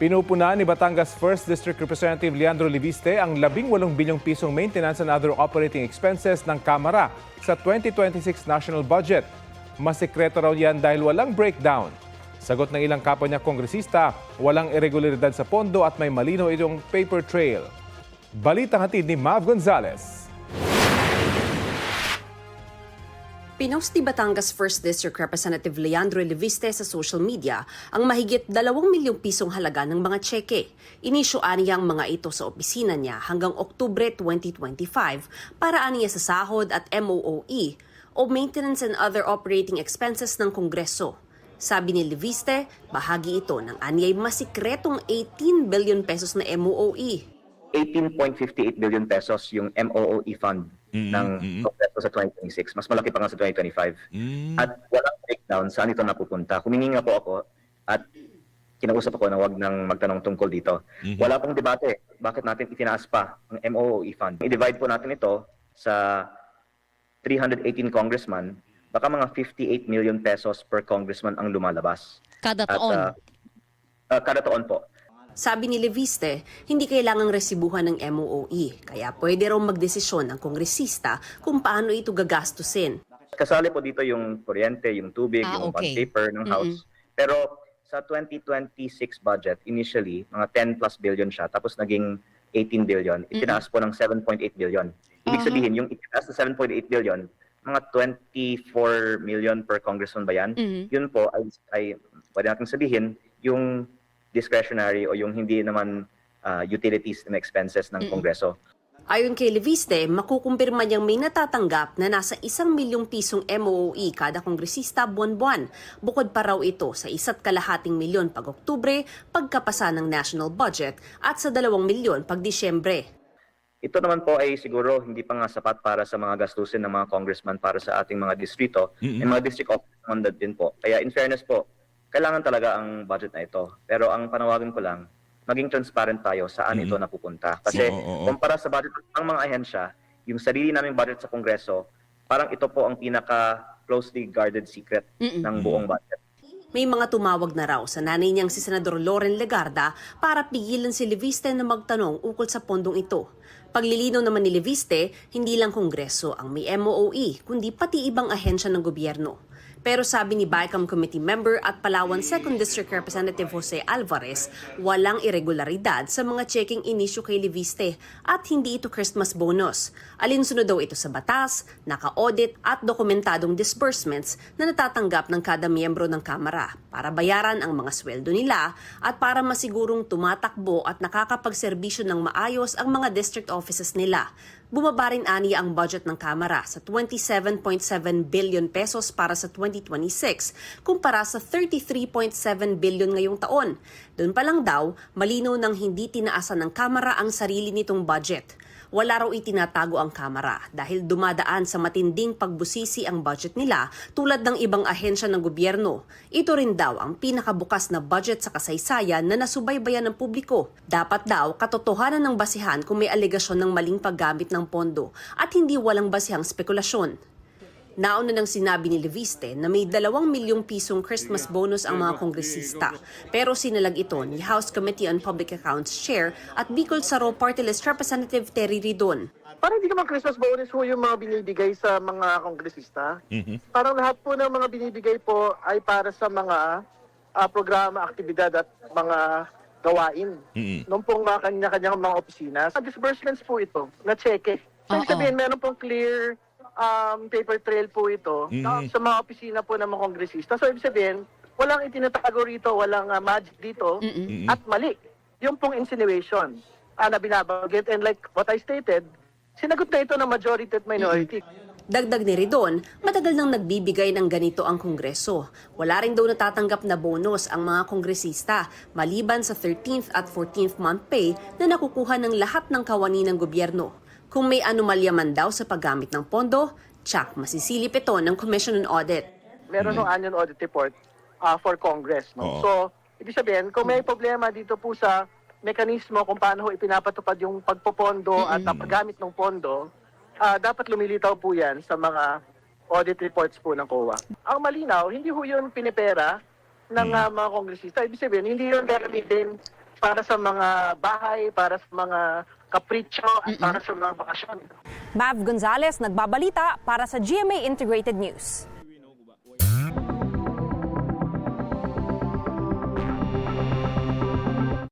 Pinupuna ni Batangas 1st District Representative Leandro Liviste ang 18 bilyong pisong maintenance and other operating expenses ng Kamara sa 2026 national budget. Masikreto raw yan dahil walang breakdown. Sagot ng ilang kapwa niya kongresista, walang irregularidad sa pondo at may malinaw itong paper trail. Balitang hatid ni Mav Gonzalez. Pinost ni Batangas 1st District Representative Leandro Liviste sa social media ang mahigit 2 milyong pisong halaga ng mga tseke. Inisyuan niya ang mga ito sa opisina niya hanggang Oktubre 2025 para aniya sa sahod at MOOE o Maintenance and Other Operating Expenses ng Kongreso. Sabi ni Liviste, bahagi ito ng anyay masikretong 18 billion pesos na MOOE. 18.58 billion pesos yung MOOE fund ng Kongreso sa 2026. Mas malaki pa nga sa 2025. At walang breakdown saan ito napupunta. Humingi nga po ako at kinausap ako na wag nang magtanong tungkol dito. Wala pong debate. Bakit natin itinaas pa ang MOOE fund? I-divide po natin ito sa 318 congressman. Baka mga 58 million pesos per congressman ang lumalabas. Kada taon? Kada taon po. Sabi ni Liviste, hindi kailangang resibuhan ng MOOE, kaya pwede raw magdesisyon ng kongresista kung paano ito gagastusin. Kasali po dito yung kuryente, yung tubig, yung bond paper ng House. Pero sa 2026 budget, initially, mga 10 plus billion siya, tapos naging 18 billion. Itinaas po ng 7.8 billion. Ibig sabihin, yung itinaas na 7.8 billion, mga 24 million per congressman ba yan? Yun po ay pwede natin sabihin, yung discretionary o yung hindi naman utilities and expenses ng Kongreso. Ayon kay Liviste, makukumpirma niyang may natatanggap na nasa 1 milyong pisong MOOE kada kongresista buwan-buwan. Bukod pa raw ito sa 1.2 milyon pag Oktubre, pagkapasa ng national budget at sa 2 milyon pag Disyembre. Ito naman po ay siguro hindi pa nga sapat para sa mga gastusin ng mga congressman para sa ating mga distrito. May mga district office naman din po. Kaya in fairness po, kailangan talaga ang budget na ito. Pero ang panawagan ko lang, maging transparent tayo saan ito napupunta. Kasi kumpara sa budget ng mga ahensya, yung sarili naming budget sa Kongreso, parang ito po ang pinaka-closely guarded secret ng buong budget. May mga tumawag na raw sa nanay niyang si Senador Loren Legarda para pigilan si Liviste na magtanong ukol sa pondong ito. Paglilinaw naman ni Liviste, hindi lang Kongreso ang may MOOE, kundi pati ibang ahensya ng gobyerno. Pero sabi ni BICAM Committee Member at Palawan 2nd District Representative Jose Alvarez, walang irregularidad sa mga checking inisyu kay Liviste at hindi ito Christmas bonus. Alinsunod daw ito sa batas, naka-audit at dokumentadong disbursements na natatanggap ng kada miyembro ng Kamara para bayaran ang mga sweldo nila at para masigurong tumatakbo at nakakapagserbisyo ng maayos ang mga district offices nila. Bumaba rin aniya ang budget ng Kamara sa 27.7 billion pesos para sa 2026 kumpara sa 33.7 billion ngayong taon. Doon pa lang daw, malinaw nang hindi tinaasan ng Kamara ang sarili nitong budget. Wala raw itinatago ang Kamara dahil dumadaan sa matinding pagbusisi ang budget nila tulad ng ibang ahensya ng gobyerno. Ito rin daw ang pinakabukas na budget sa kasaysayan na nasubaybayan ng publiko. Dapat daw katotohanan ng basihan kung may alegasyon ng maling paggamit ng pondo at hindi walang basihang spekulasyon. Nauna nang sinabi ni Liviste na may 2 milyong pisong Christmas bonus ang mga kongresista. Pero sinalag ito ni House Committee on Public Accounts Chair at Bicol Saro Party List Representative Terry Ridon. Parang hindi naman Christmas bonus po yung mga binibigay sa mga kongresista. Parang lahat po ng mga binibigay po ay para sa mga programa, aktibidad at mga gawain. Noong pong kanya-kanyang mga opisina. Sa disbursements po ito, na cheque. So, sabihin, meron pong clear paper trail po ito sa mga opisina po ng mga kongresista. So, ibig sabihin, walang itinatago rito, walang magic dito, at mali. Yung pong insinuation na binabanggit. And like what I stated, sinagot na ito ng majority at minority. Dagdag ni Ridon, matagal nang nagbibigay ng ganito ang Kongreso. Wala rin daw natatanggap na bonus ang mga kongresista maliban sa 13th at 14th month pay na nakukuha ng lahat ng kawani ng gobyerno. Kung may anomalya man daw sa paggamit ng pondo, tsak masisilip ito ng Commission on Audit. Meron ng annual audit report for Congress. No? So, ibig sabihin, kung may problema dito po sa mekanismo kung paano ipinapatupad yung pagpopondo at paggamit ng pondo, dapat lumilitaw po yan sa mga audit reports po ng COA. Ang malinaw, hindi ho yun pinipera ng mga kongresista. Ibig sabihin, hindi yun gagamitin para sa mga bahay, para sa mga kapritsyo, at para sa mga bakasyon. Mav Gonzalez, nagbabalita para sa GMA Integrated News.